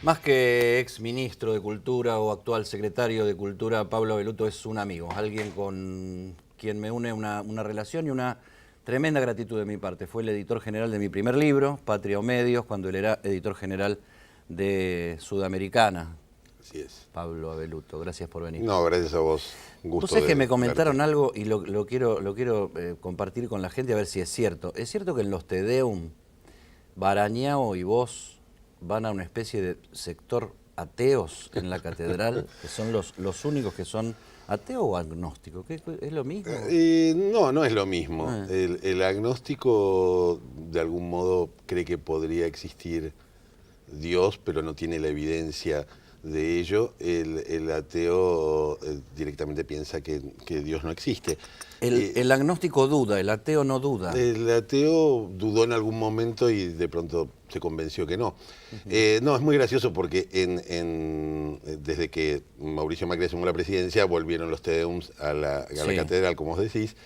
Más que ex ministro de Cultura o actual secretario de Cultura, Pablo Avelluto es un amigo, alguien con quien me une una relación y una tremenda gratitud de mi parte. Fue el editor general de mi primer libro, Patria o Medios, cuando él era editor general de Sudamericana. Así es. Pablo Avelluto, gracias por venir. No, gracias a vos. Un Vos gusto sabés que me verte. comentaron algo y lo quiero compartir con la gente a ver si es cierto. ¿Es cierto que en los Te Deum, Barañao y vos van a una especie de sector ateos en la catedral, que son los únicos que son ateo o agnóstico? ¿Es lo mismo? No, no es lo mismo. Ah. El agnóstico, de algún modo, cree que podría existir Dios, pero no tiene la evidencia de ello. El ateo directamente piensa que Dios no existe. El agnóstico duda, el ateo no duda. El ateo dudó en algún momento y de pronto se convenció que no. No, es muy gracioso porque desde que Mauricio Macri asumió la presidencia volvieron los Te Deums a la Sí. catedral, como vos decís,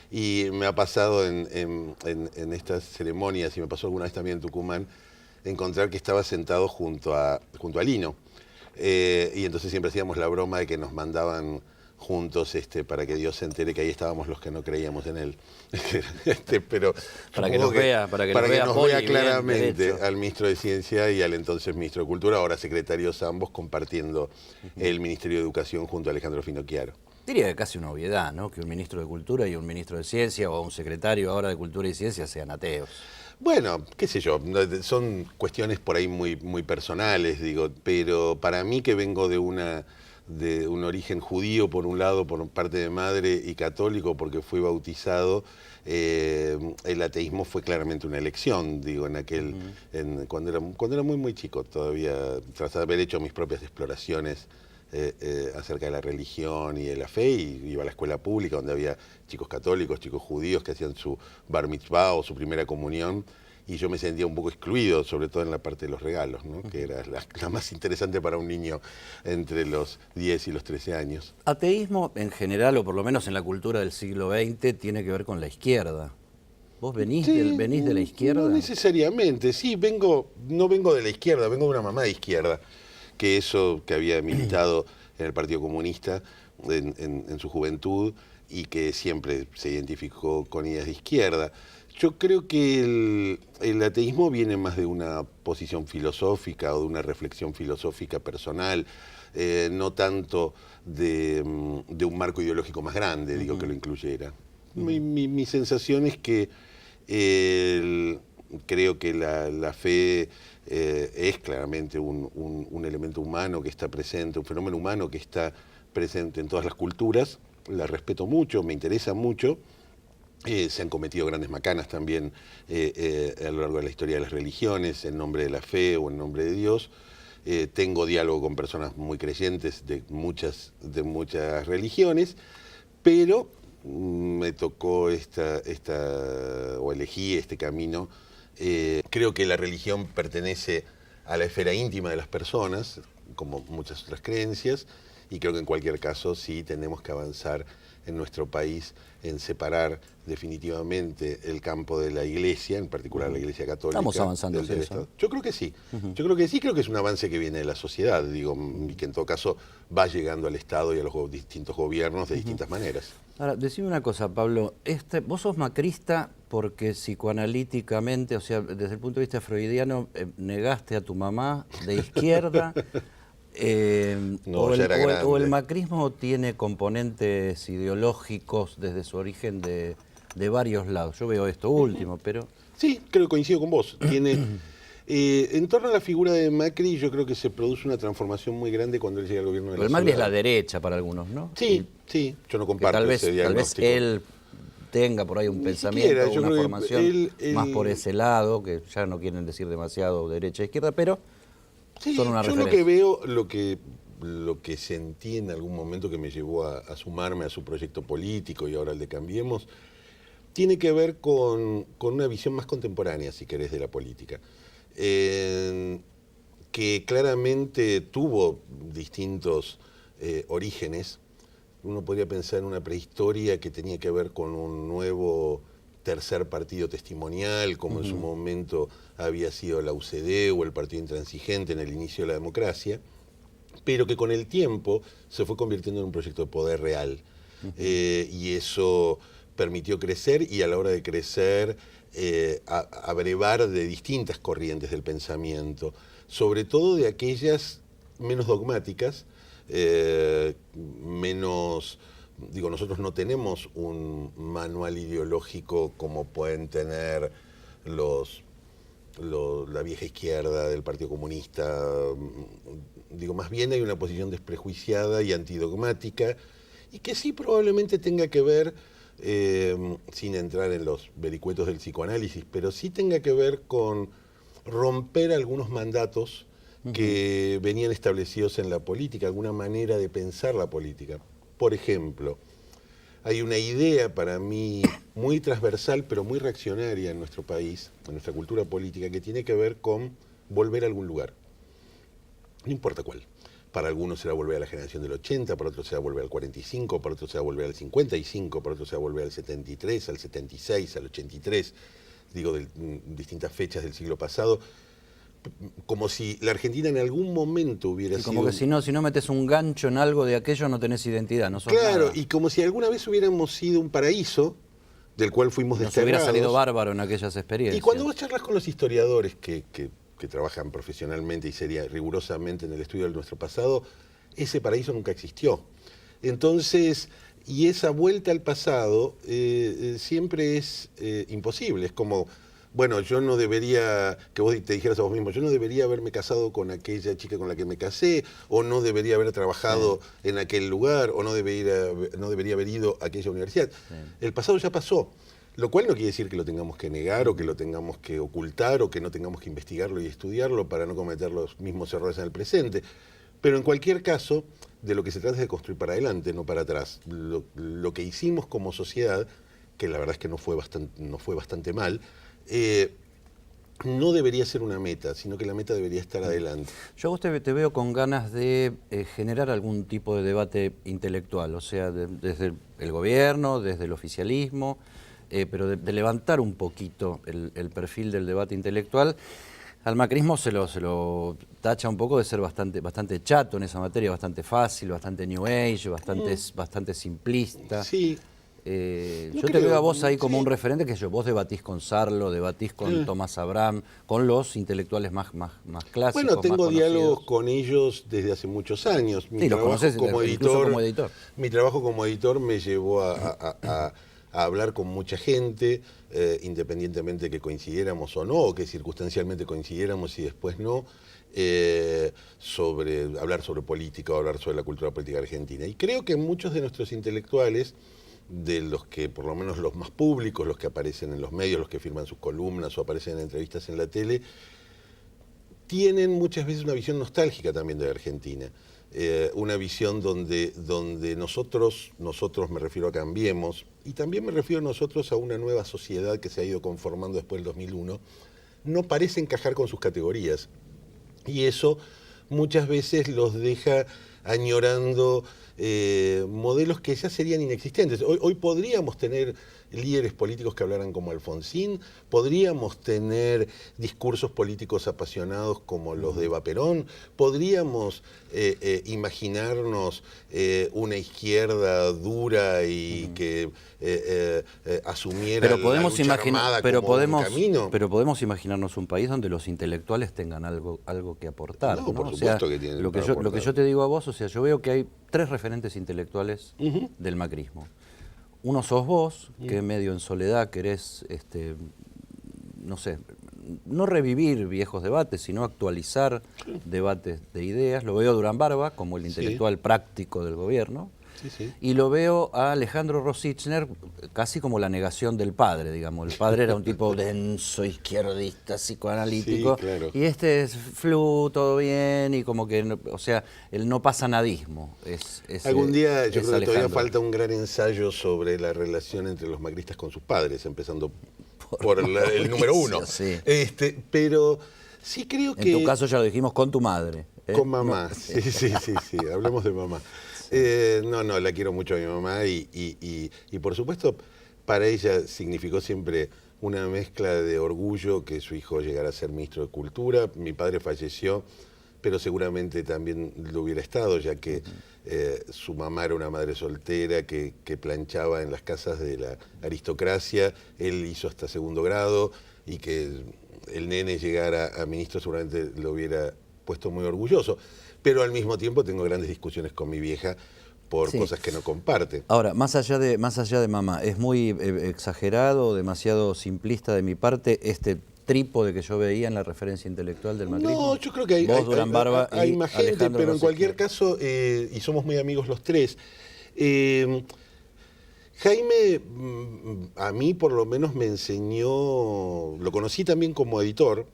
y me ha pasado en estas ceremonias, y me pasó alguna vez también en Tucumán, encontrar que estaba sentado junto a Lino. Y entonces siempre hacíamos la broma de que nos mandaban juntos para que Dios se entere que ahí estábamos los que no creíamos en él. Pero Para que supongo nos vea, para que nos Poli, vea bien, claramente derecho. al ministro de Ciencia y al entonces ministro de Cultura, ahora secretarios ambos, compartiendo el Ministerio de Educación junto a Alejandro Finocchiaro. Diría que casi una obviedad, ¿no? Que un ministro de Cultura y un ministro de Ciencia o un secretario ahora de Cultura y Ciencia sean ateos. Bueno, qué sé yo, son cuestiones por ahí muy, muy personales, digo, pero para mí, que vengo de un origen judío por un lado, por parte de madre, y católico porque fui bautizado, el ateísmo fue claramente una elección, digo, cuando era muy, muy chico, todavía, tras haber hecho mis propias exploraciones acerca de la religión y de la fe, y iba a la escuela pública donde había chicos católicos, chicos judíos que hacían su bar mitzvah o su primera comunión, y yo me sentía un poco excluido, sobre todo en la parte de los regalos, ¿no? Que era la más interesante para un niño entre los 10 y los 13 años. Ateísmo en general, o por lo menos en la cultura del siglo XX, tiene que ver con la izquierda. ¿Vos venís, Sí, venís de la izquierda? no necesariamente, sí, no vengo de la izquierda, vengo de una mamá de izquierda, que había militado en el Partido Comunista en su juventud y que siempre se identificó con ideas de izquierda. Yo creo que el ateísmo viene más de una posición filosófica o de una reflexión filosófica personal, no tanto de un marco ideológico más grande, digo, que lo incluyera. Mi sensación es que creo que la fe es claramente un elemento humano que está presente, un fenómeno humano que está presente en todas las culturas. La respeto mucho, me interesa mucho. Se han cometido grandes macanas también a lo largo de la historia de las religiones, en nombre de la fe o en nombre de Dios. Tengo diálogo con personas muy creyentes de muchas religiones, pero me tocó o elegí este camino. Creo que la religión pertenece a la esfera íntima de las personas, como muchas otras creencias, y creo que en cualquier caso sí tenemos que avanzar en nuestro país en separar definitivamente el campo de la Iglesia, en particular la Iglesia Católica. Estamos avanzando del hacia eso. Estado. Yo creo que sí. Yo creo que sí, creo que es un avance que viene de la sociedad, digo, y que en todo caso va llegando al Estado y a los distintos gobiernos de distintas maneras. Ahora, decime una cosa, Pablo. Vos sos macrista porque psicoanalíticamente, o sea, desde el punto de vista freudiano, negaste a tu mamá de izquierda. No, ya era grande. O el macrismo tiene componentes ideológicos desde su origen de varios lados. Yo veo esto último, pero... Sí, creo que coincido con vos. En torno a la figura de Macri, yo creo que se produce una transformación muy grande cuando él llega al gobierno de Pero la el Macri es ciudad. la derecha para algunos, ¿no? Sí, sí, yo no Que comparto tal vez ese diagnóstico. él tenga por ahí un Ni pensamiento, siquiera, yo una creo que formación más por ese lado, que ya no quieren decir demasiado derecha e izquierda, pero Sí, son una yo referencia. lo que veo, lo que sentí en algún momento que me llevó a sumarme a su proyecto político y ahora el de Cambiemos, tiene que ver con una visión más contemporánea, si querés, de la política. Que claramente tuvo distintos orígenes. Uno podría pensar en una prehistoria que tenía que ver con un nuevo tercer partido testimonial, como en su momento había sido la UCD o el Partido Intransigente en el inicio de la democracia, pero que con el tiempo se fue convirtiendo en un proyecto de poder real. Y eso permitió crecer, y a la hora de crecer, abrevar de distintas corrientes del pensamiento, sobre todo de aquellas menos dogmáticas, menos... Digo, nosotros no tenemos un manual ideológico como pueden tener la vieja izquierda del Partido Comunista. Digo, más bien hay una posición desprejuiciada y antidogmática, y que sí probablemente tenga que ver, sin entrar en los vericuetos del psicoanálisis, pero sí tenga que ver con romper algunos mandatos que venían establecidos en la política, alguna manera de pensar la política. Por ejemplo, hay una idea para mí muy transversal, pero muy reaccionaria en nuestro país, en nuestra cultura política, que tiene que ver con volver a algún lugar. No importa cuál. Para algunos será volver a la generación del 80, para otros será volver al 45, para otros será volver al 55, para otros será volver al 73, al 76, al 83, digo, de distintas fechas del siglo pasado. Como si la Argentina en algún momento hubiera sido... Como que si no metes un gancho en algo de aquello no tenés identidad, no sos Claro, nada. y como si alguna vez hubiéramos sido un paraíso del cual fuimos desterrados. Nos hubiera salido bárbaro en aquellas experiencias. Y cuando vos charlas con los historiadores que trabajan profesionalmente y rigurosamente en el estudio de nuestro pasado, ese paraíso nunca existió. Entonces, y esa vuelta al pasado siempre es imposible. Es como... Bueno, yo no debería, que vos te dijeras a vos mismo, yo no debería haberme casado con aquella chica con la que me casé, o no debería haber trabajado en aquel lugar, o no debería haber ido a aquella universidad. El pasado ya pasó, lo cual no quiere decir que lo tengamos que negar, o que lo tengamos que ocultar, o que no tengamos que investigarlo y estudiarlo para no cometer los mismos errores en el presente. Pero en cualquier caso, de lo que se trata es de construir para adelante, no para atrás. Lo que hicimos como sociedad, que la verdad es que nos fue bastante mal, no debería ser una meta, sino que la meta debería estar adelante. Yo a vos te veo con ganas de generar algún tipo de debate intelectual, o sea, desde el gobierno, desde el oficialismo, pero de levantar un poquito el perfil del debate intelectual. Al macrismo se lo tacha un poco de ser bastante chato en esa materia, bastante fácil, bastante new age, bastante simplista. Sí. Yo te veo a vos ahí como un referente, que vos debatís con Sarlo, debatís con Tomás Abraham, con los intelectuales más clásicos. Bueno, tengo diálogos con ellos desde hace muchos años. Sí, los conocés como editor. Mi trabajo como editor me llevó a hablar con mucha gente, independientemente que coincidiéramos o no, o que circunstancialmente coincidiéramos y después no, hablar sobre política o hablar sobre la cultura política argentina. Y creo que muchos de nuestros intelectuales, de los que, por lo menos los más públicos, los que aparecen en los medios, los que firman sus columnas o aparecen en entrevistas en la tele, tienen muchas veces una visión nostálgica también de la Argentina. Una visión donde nosotros, me refiero a Cambiemos, y también me refiero a nosotros a una nueva sociedad que se ha ido conformando después del 2001, no parece encajar con sus categorías. Y eso muchas veces los deja añorando modelos que ya serían inexistentes. Hoy podríamos tener líderes políticos que hablaran como Alfonsín, podríamos tener discursos políticos apasionados como los de Eva Perón, podríamos imaginarnos una izquierda dura y que asumiera la lucha armada como un camino. Pero podemos imaginarnos un país donde los intelectuales tengan algo que aportar. No, por supuesto que tienen lo que yo te digo a vos, o sea, yo veo que hay tres referentes intelectuales del macrismo. Uno sos vos, que medio en soledad querés, no sé, no revivir viejos debates, sino actualizar debates de ideas. Lo veo a Durán Barba como el intelectual práctico del gobierno. Y lo veo a Alejandro Rosichner casi como la negación del padre, digamos. El padre era un tipo denso, izquierdista, psicoanalítico. Y este es todo bien, y como que, o sea, el no pasanadismo. Algún día yo creo que todavía falta un gran ensayo sobre la relación entre los macristas con sus padres, empezando por el número uno. Pero sí creo que... En tu caso ya lo dijimos, con tu madre. Con mamá, sí, hablemos de mamá. No, la quiero mucho a mi mamá y por supuesto para ella significó siempre una mezcla de orgullo que su hijo llegara a ser ministro de Cultura. Mi padre falleció, pero seguramente también lo hubiera estado, ya que su mamá era una madre soltera que planchaba en las casas de la aristocracia. Él hizo hasta segundo grado, y que el nene llegara a ministro seguramente lo hubiera puesto muy orgulloso. Pero al mismo tiempo tengo grandes discusiones con mi vieja por cosas que no comparte. Ahora, más allá de mamá, ¿es muy exagerado, demasiado simplista de mi parte este trípode que yo veía en la referencia intelectual del macrismo? No, yo creo que hay, Vos, Durán Barba hay y más gente, Alejandro pero en cualquier Rosicchio. caso, y somos muy amigos los tres, Jaime, a mí por lo menos me enseñó, lo conocí también como editor,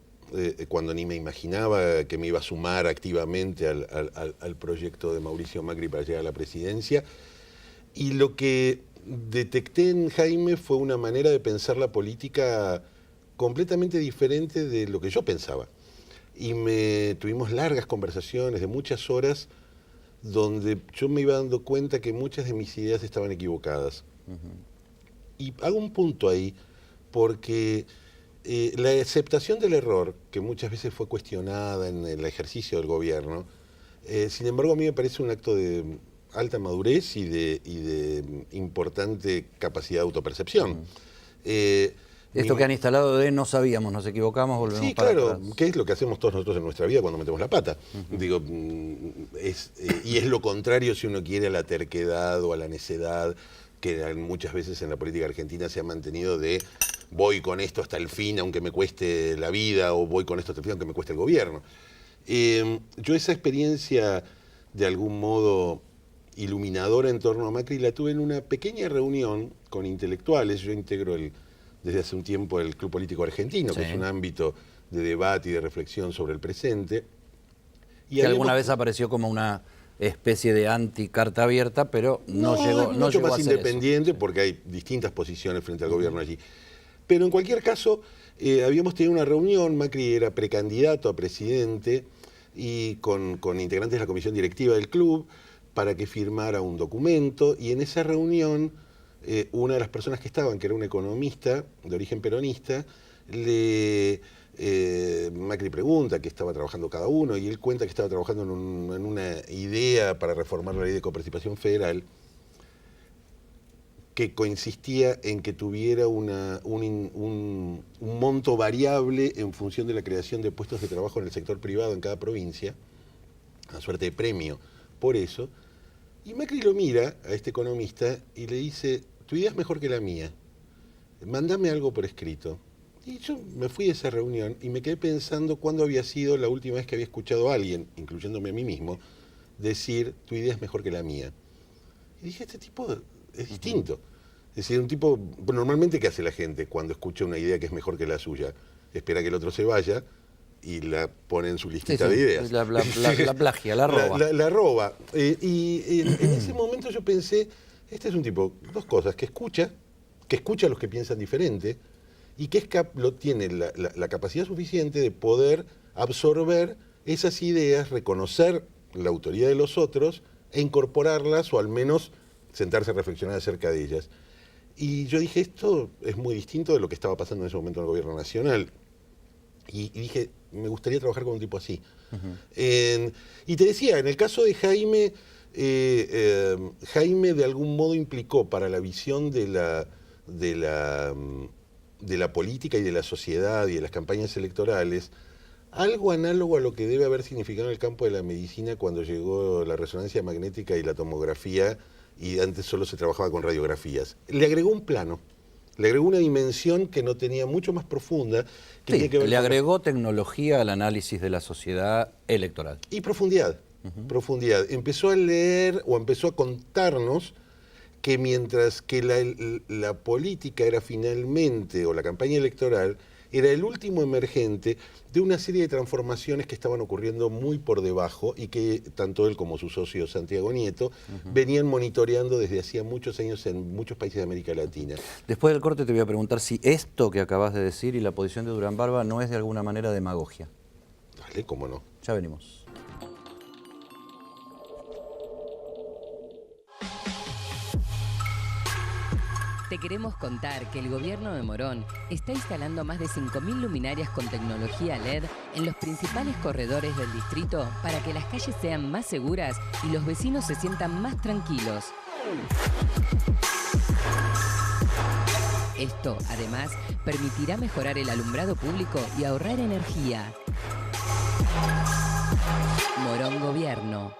cuando ni me imaginaba que me iba a sumar activamente al proyecto de Mauricio Macri para llegar a la presidencia, y lo que detecté en Jaime fue una manera de pensar la política completamente diferente de lo que yo pensaba. Y tuvimos largas conversaciones de muchas horas donde yo me iba dando cuenta que muchas de mis ideas estaban equivocadas. Y hago un punto ahí, porque la aceptación del error, que muchas veces fue cuestionada en el ejercicio del gobierno, sin embargo a mí me parece un acto de alta madurez y de importante capacidad de autopercepción. Esto que han instalado de no sabíamos, nos equivocamos, volvemos Sí, para claro, atrás. que es lo que hacemos todos nosotros en nuestra vida cuando metemos la pata. Digo, y es lo contrario, si uno quiere, a la terquedad o a la necedad que muchas veces en la política argentina se ha mantenido de voy con esto hasta el fin aunque me cueste la vida, o voy con esto hasta el fin aunque me cueste el gobierno. Yo esa experiencia de algún modo iluminadora en torno a Macri la tuve en una pequeña reunión con intelectuales. Yo integro desde hace un tiempo el Club Político Argentino, que es un ámbito de debate y de reflexión sobre el presente. Y que alguna vez apareció como una especie de anti-carta abierta, pero no llegó, es mucho más a ser independiente, eso. porque hay distintas posiciones frente al gobierno allí. Pero en cualquier caso, habíamos tenido una reunión. Macri era precandidato a presidente, y con integrantes de la comisión directiva del club, para que firmara un documento, y en esa reunión una de las personas que estaban, que era un economista de origen peronista, Macri pregunta qué estaba trabajando cada uno, y él cuenta que estaba trabajando en una idea para reformar la ley de coparticipación federal, que consistía en que tuviera un monto variable en función de la creación de puestos de trabajo en el sector privado en cada provincia, una suerte de premio por eso. Y Macri lo mira a este economista y le dice: tu idea es mejor que la mía, mándame algo por escrito. Y yo me fui de esa reunión y me quedé pensando cuándo había sido la última vez que había escuchado a alguien, incluyéndome a mí mismo, decir: tu idea es mejor que la mía. Y dije, este tipo es distinto. Es decir, un tipo, normalmente, ¿qué hace la gente cuando escucha una idea que es mejor que la suya? Espera que el otro se vaya y la pone en su listita de ideas. La plagia, la roba. La roba. Y en ese momento yo pensé, este es un tipo, dos cosas: que escucha a los que piensan diferente, y que tiene la capacidad suficiente de poder absorber esas ideas, reconocer la autoría de los otros e incorporarlas, o al menos sentarse a reflexionar acerca de ellas. Y yo dije, esto es muy distinto de lo que estaba pasando en ese momento en el gobierno nacional. Y dije, me gustaría trabajar con un tipo así. Y te decía, en el caso de Jaime, Jaime de algún modo implicó para la visión de la política y de la sociedad y de las campañas electorales algo análogo a lo que debe haber significado en el campo de la medicina cuando llegó la resonancia magnética y la tomografía, y antes solo se trabajaba con radiografías. Le agregó un plano, le agregó una dimensión que no tenía, mucho más profunda. Que tiene que ver le con agregó tecnología al análisis de la sociedad electoral. Y profundidad, profundidad. Empezó a leer, o empezó a contarnos que mientras que la política era finalmente, o la campaña electoral, era el último emergente de una serie de transformaciones que estaban ocurriendo muy por debajo, y que tanto él como su socio Santiago Nieto venían monitoreando desde hacía muchos años en muchos países de América Latina. Después del corte te voy a preguntar si esto que acabas de decir y la posición de Durán Barba no es de alguna manera demagogia. Dale, cómo no. Ya venimos. Te queremos contar que el gobierno de Morón está instalando más de 5.000 luminarias con tecnología LED en los principales corredores del distrito para que las calles sean más seguras y los vecinos se sientan más tranquilos. Esto, además, permitirá mejorar el alumbrado público y ahorrar energía. Morón Gobierno.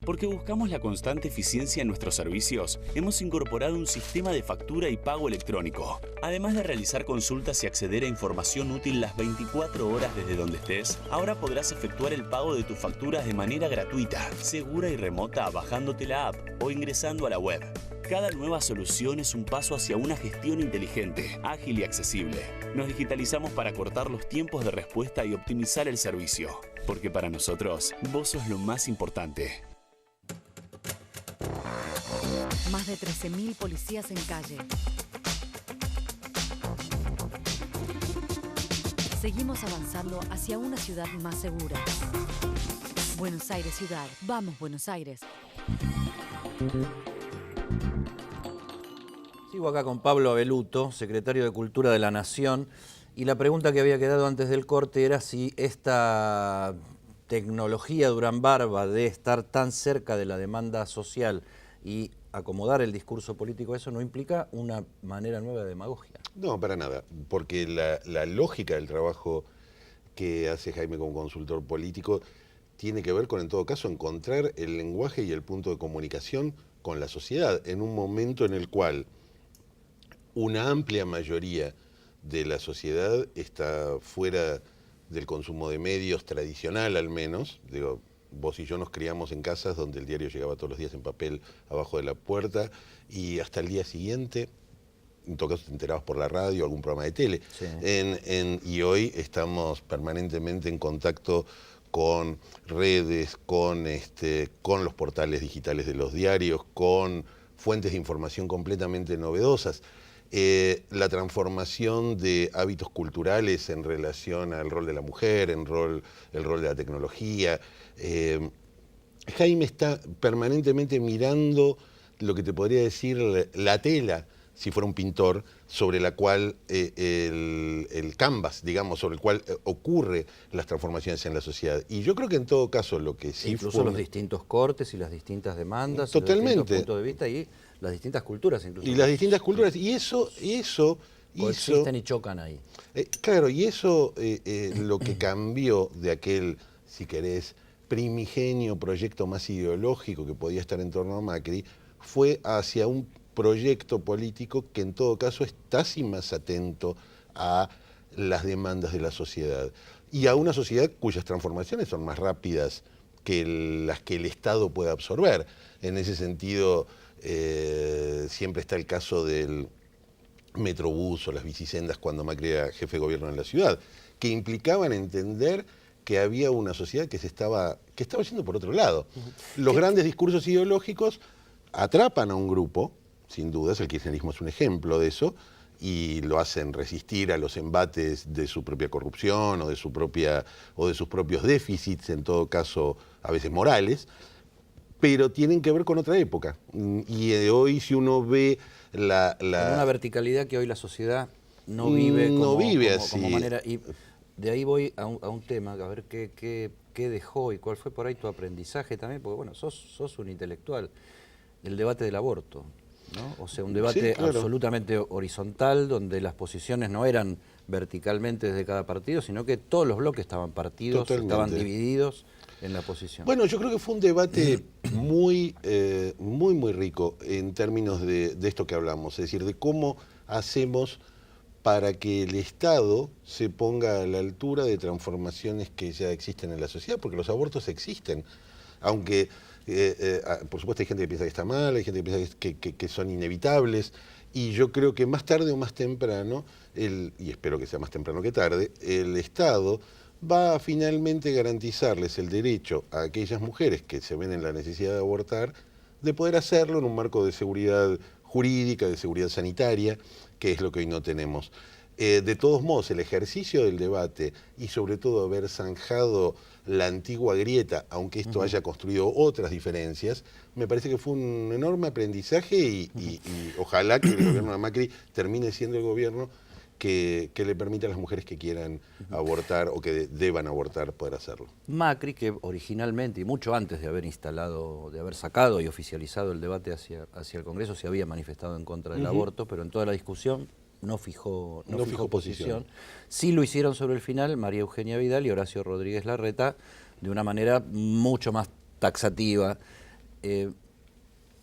Porque buscamos la constante eficiencia en nuestros servicios, hemos incorporado un sistema de factura y pago electrónico. Además de realizar consultas y acceder a información útil las 24 horas desde donde estés, ahora podrás efectuar el pago de tus facturas de manera gratuita, segura y remota bajándote la app o ingresando a la web. Cada nueva solución es un paso hacia una gestión inteligente, ágil y accesible. Nos digitalizamos para cortar los tiempos de respuesta y optimizar el servicio. Porque para nosotros, vos sos lo más importante. Más de 13.000 policías en calle. Seguimos avanzando hacia una ciudad más segura. Buenos Aires Ciudad. Vamos, Buenos Aires. Sigo acá con Pablo Abeluto, secretario de Cultura de la Nación, y la pregunta que había quedado antes del corte era si esta tecnología Durán Barba de estar tan cerca de la demanda social y acomodar el discurso político, ¿eso no implica una manera nueva de demagogia? No, para nada, porque la lógica del trabajo que hace Jaime como consultor político tiene que ver con, en todo caso, encontrar el lenguaje y el punto de comunicación con la sociedad, en un momento en el cual una amplia mayoría de la sociedad está fuera del consumo de medios tradicional, al menos. Digo, vos y yo nos criamos en casas donde el diario llegaba todos los días en papel abajo de la puerta y hasta el día siguiente, en todo caso te enterabas por la radio, algún programa de tele. Sí. Y hoy estamos permanentemente en contacto con redes, con los portales digitales de los diarios, con fuentes de información completamente novedosas. La transformación de hábitos culturales en relación al rol de la mujer, el rol de la tecnología. Jaime está permanentemente mirando lo que te podría decir la tela, si fuera un pintor, sobre la cual el canvas, digamos, sobre el cual ocurre las transformaciones en la sociedad. Y yo creo que en todo caso lo que sí... Incluso los distintos cortes y las distintas demandas, totalmente, los distintos puntos de vista y las distintas culturas incluso. Y las distintas culturas, y eso coexisten y chocan ahí. Claro, y eso lo que cambió de aquel, si querés, primigenio proyecto más ideológico que podía estar en torno a Macri, fue hacia un proyecto político que en todo caso está así más atento a las demandas de la sociedad y a una sociedad cuyas transformaciones son más rápidas que las que el Estado puede absorber. En ese sentido, siempre está el caso del Metrobús o las bicisendas cuando Macri era jefe de gobierno en la ciudad, que implicaban entender que había una sociedad que estaba yendo por otro lado. Los grandes discursos ideológicos atrapan a un grupo, sin dudas, el kirchnerismo es un ejemplo de eso, y lo hacen resistir a los embates de su propia corrupción o de sus propios déficits, en todo caso a veces morales, pero tienen que ver con otra época. Y hoy si uno ve con una verticalidad que hoy la sociedad no vive como manera. Y de ahí voy a un tema, a ver qué dejó y cuál fue por ahí tu aprendizaje también, porque bueno, sos un intelectual. El debate del aborto, ¿no? O sea, un debate sí, claro, absolutamente horizontal, donde las posiciones no eran verticalmente desde cada partido, sino que todos los bloques estaban partidos, estaban divididos en la posición. Bueno, yo creo que fue un debate muy rico en términos de esto que hablamos, es decir, de cómo hacemos para que el Estado se ponga a la altura de transformaciones que ya existen en la sociedad, porque los abortos existen. aunque por supuesto hay gente que piensa que está mal, hay gente que piensa que son inevitables, y yo creo que más tarde o más temprano, y espero que sea más temprano que tarde, el Estado va a finalmente garantizarles el derecho a aquellas mujeres que se ven en la necesidad de abortar, de poder hacerlo en un marco de seguridad jurídica, de seguridad sanitaria, que es lo que hoy no tenemos. De todos modos, el ejercicio del debate y sobre todo haber zanjado la antigua grieta, aunque esto haya construido otras diferencias, me parece que fue un enorme aprendizaje y ojalá que el gobierno de Macri termine siendo el gobierno que le permita a las mujeres que quieran abortar o que deban abortar poder hacerlo. Macri, que originalmente y mucho antes de haber instalado, de haber sacado y oficializado el debate hacia el Congreso, se había manifestado en contra del aborto, pero en toda la discusión no fijó posición. Sí lo hicieron sobre el final María Eugenia Vidal y Horacio Rodríguez Larreta de una manera mucho más taxativa.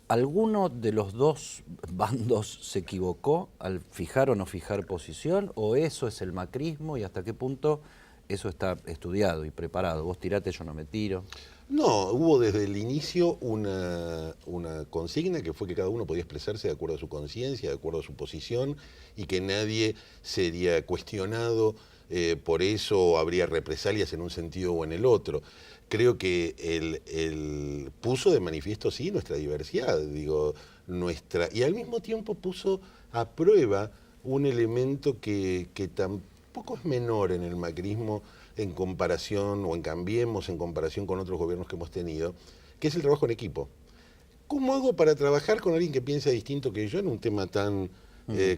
¿Alguno de los dos bandos se equivocó al fijar o no fijar posición? ¿O eso es el macrismo y hasta qué punto eso está estudiado y preparado? Vos tirate, yo no me tiro. No, hubo desde el inicio una consigna que fue que cada uno podía expresarse de acuerdo a su conciencia, de acuerdo a su posición, y que nadie sería cuestionado por eso o habría represalias en un sentido o en el otro. Creo que él puso de manifiesto, sí, nuestra diversidad, digo, y al mismo tiempo puso a prueba un elemento que tampoco es menor en el macrismo en comparación, o en Cambiemos, en comparación con otros gobiernos que hemos tenido, que es el trabajo en equipo. ¿Cómo hago para trabajar con alguien que piensa distinto que yo en un tema tan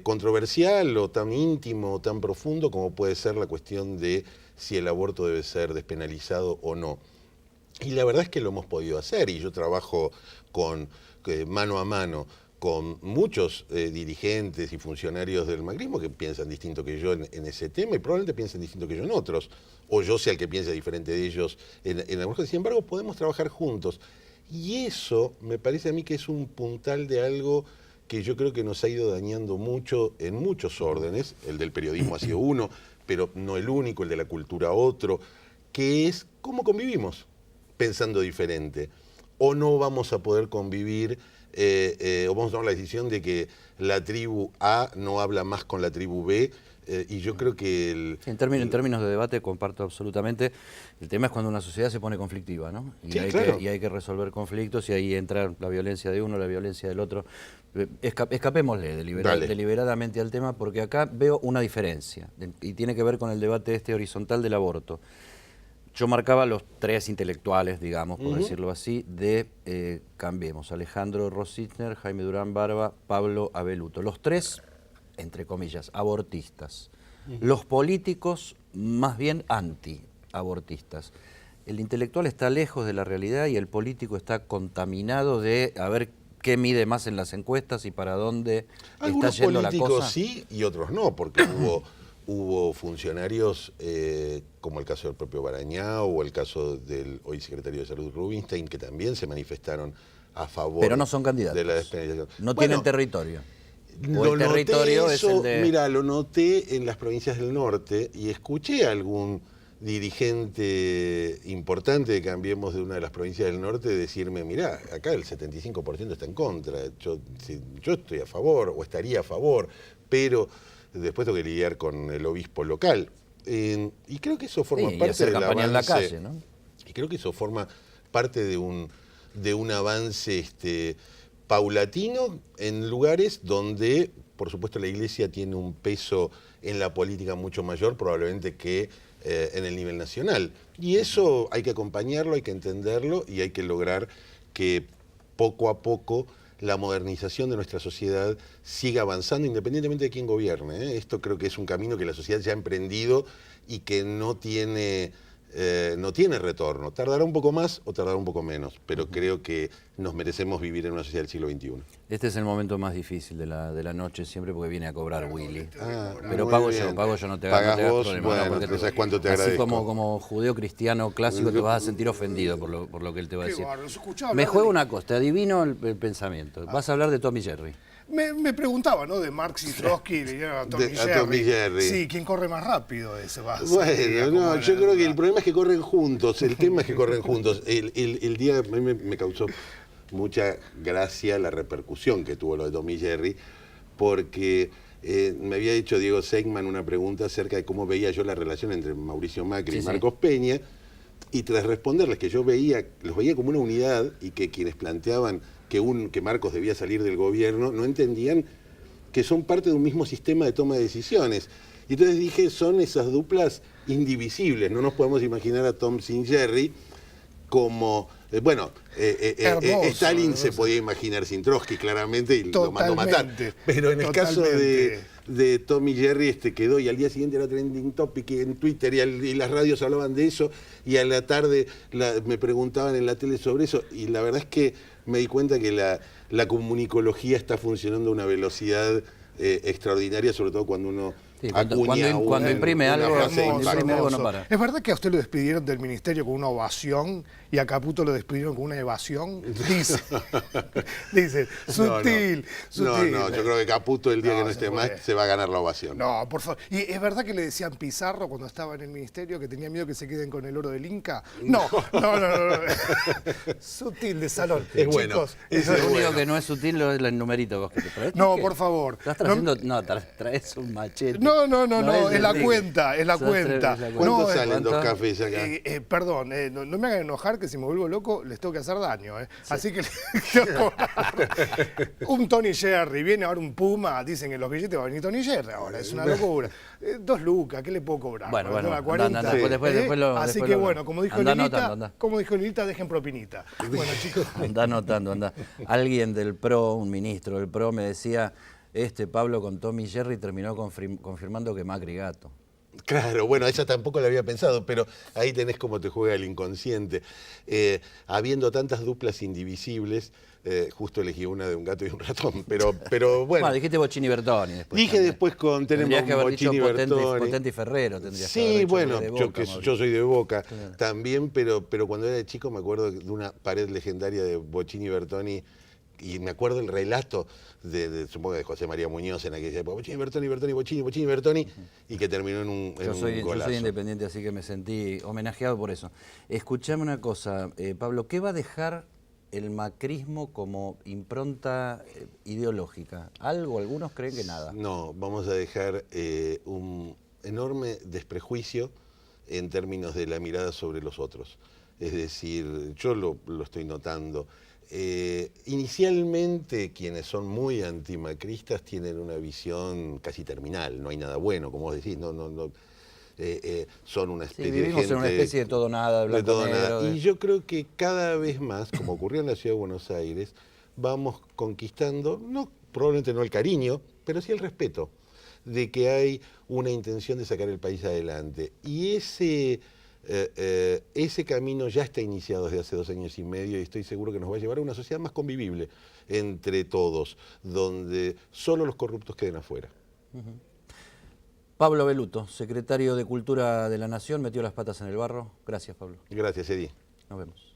controversial o tan íntimo o tan profundo como puede ser la cuestión de si el aborto debe ser despenalizado o no? Y la verdad es que lo hemos podido hacer, y yo trabajo mano a mano con muchos dirigentes y funcionarios del macrismo que piensan distinto que yo en ese tema y probablemente piensen distinto que yo en otros, o yo sea el que piense diferente de ellos en algunos casos. Sin embargo, podemos trabajar juntos. Y eso me parece a mí que es un puntal de algo que yo creo que nos ha ido dañando mucho en muchos órdenes. El del periodismo ha sido uno, pero no el único, el de la cultura otro, que es cómo convivimos pensando diferente. O no vamos a poder convivir, o vamos a tomar la decisión de que la tribu A no habla más con la tribu B, y yo creo que en términos de debate comparto absolutamente. El tema es cuando una sociedad se pone conflictiva, ¿no? Y, sí, hay claro. y hay que resolver conflictos, y ahí entra la violencia de uno, la violencia del otro. Escapémosle deliberadamente al tema, porque acá veo una diferencia, y tiene que ver con el debate horizontal del aborto. Yo marcaba los tres intelectuales, digamos, por decirlo así, de Cambiemos: Alejandro Rosichner, Jaime Durán Barba, Pablo Abeluto. Los tres, entre comillas, abortistas. Los políticos, más bien anti-abortistas. El intelectual está lejos de la realidad y el político está contaminado de a ver qué mide más en las encuestas y para dónde está yendo la cosa. Algunos políticos sí y otros no, porque hubo funcionarios, como el caso del propio Barañao o el caso del hoy secretario de Salud Rubinstein, que también se manifestaron a favor. Pero no son candidatos. De la despenalización. No tienen territorio. Lo noté eso, mira, lo noté en las provincias del norte y escuché a algún dirigente importante de Cambiemos de una de las provincias del norte decirme: mirá, acá el 75% está en contra, yo estoy a favor o estaría a favor, pero después tengo que lidiar con el obispo local. Y creo que eso forma parte del avance. En la calle, ¿no? Y creo que eso forma parte de un avance paulatino en lugares donde, por supuesto, la Iglesia tiene un peso en la política mucho mayor probablemente que en el nivel nacional. Y eso hay que acompañarlo, hay que entenderlo y hay que lograr que poco a poco la modernización de nuestra sociedad siga avanzando independientemente de quién gobierne. Esto creo que es un camino que la sociedad ya ha emprendido y que no tiene retorno. Tardará un poco más o tardará un poco menos, pero creo que nos merecemos vivir en una sociedad del siglo XXI. Este es el momento más difícil de la noche siempre, porque viene a cobrar Willy. Pero pago yo, no te hagas problema. Bueno, porque entonces cuánto te así agradezco. como judeo cristiano clásico te vas a sentir ofendido por lo que él te va a decir. Me juego una cosa, te adivino el pensamiento. Vas a hablar de Tommy Jerry. Me preguntaba, ¿no? De Marx y Trotsky, le dieron a Tommy Jerry. Sí, ¿quién corre más rápido de ese vaso? Bueno, no, yo creo que el problema es que corren juntos, el tema es que corren juntos. El día a mí me causó mucha gracia la repercusión que tuvo lo de Tommy Jerry, porque me había hecho Diego Seigman una pregunta acerca de cómo veía yo la relación entre Mauricio Macri y Marcos Peña, y tras responderles que yo los veía como una unidad y que quienes planteaban que Marcos debía salir del gobierno no entendían que son parte de un mismo sistema de toma de decisiones. Y entonces dije, son esas duplas indivisibles, no nos podemos imaginar a Tom sin Jerry como... Stalin se podía imaginar sin Trotsky, claramente, y lo mandó matar. Pero en el caso de Tommy Jerry quedó, y al día siguiente era trending topic en Twitter, y las radios hablaban de eso, y a la tarde me preguntaban en la tele sobre eso, y la verdad es que me di cuenta que la comunicología está funcionando a una velocidad extraordinaria, sobre todo cuando uno... Sí, cuando imprime algo no para. ¿Es verdad que a usted lo despidieron del ministerio con una ovación y a Caputo lo despidieron con una evasión? Dice, sutil. No, yo creo que Caputo el día que no esté más se va a ganar la ovación. No, por favor. ¿Y es verdad que le decían Pizarro cuando estaba en el ministerio que tenía miedo que se queden con el oro del Inca? No. Sutil de salón. Es bueno. Lo único que no es sutil es el numerito vos que te traes. No, por favor. ¿Estás trayendo? No, traes un machete. No, es la cuenta. ¿Cuánto salen 2 cafés acá? Perdón, no me hagan enojar que si me vuelvo loco les tengo que hacer daño. Sí. Así que un Tony Jerry, viene ahora un Puma, dicen que en los billetes va a venir Tony Jerry ahora, es una locura. 2 lucas, ¿qué le puedo cobrar? Bueno, 40. Así que bueno, como dijo Lilita, dejen propinita. Bueno, chicos. Anda anotando. Alguien del PRO, un ministro del PRO, me decía... Pablo con Tommy Jerry terminó confirmando que Macri gato. Claro, bueno, esa tampoco la había pensado, pero ahí tenés cómo te juega el inconsciente. Habiendo tantas duplas indivisibles, justo elegí una de un gato y un ratón, pero bueno. Bueno, dijiste Bochini Bertoni después. Dije también. Después tenemos Bochini Bertoni. Potente y Ferrero tendrías que Sí, bueno, de Boca, yo soy de Boca claro. También, pero cuando era chico me acuerdo de una pared legendaria de Bochini Bertoni. Y me acuerdo el relato supongo de José María Muñoz en aquella época, Bochini, Bertoni, y que terminó en un golazo. Yo soy independiente, así que me sentí homenajeado por eso. Escuchame una cosa, Pablo, ¿qué va a dejar el macrismo como impronta ideológica? Algunos creen que nada. No, vamos a dejar un enorme desprejuicio en términos de la mirada sobre los otros. Es decir, yo lo estoy notando. Inicialmente quienes son muy antimacristas tienen una visión casi terminal, no hay nada bueno, como vos decís, son una especie de vivimos en una especie de todo nada, blanco negro. Y yo creo que cada vez más, como ocurrió en la Ciudad de Buenos Aires, vamos conquistando, probablemente no el cariño, pero sí el respeto, de que hay una intención de sacar el país adelante. Y ese camino ya está iniciado desde hace 2 años y medio y estoy seguro que nos va a llevar a una sociedad más convivible entre todos, donde solo los corruptos queden afuera. Pablo Belluto, secretario de Cultura de la Nación, metió las patas en el barro. Gracias, Pablo. Gracias, Edi. Nos vemos.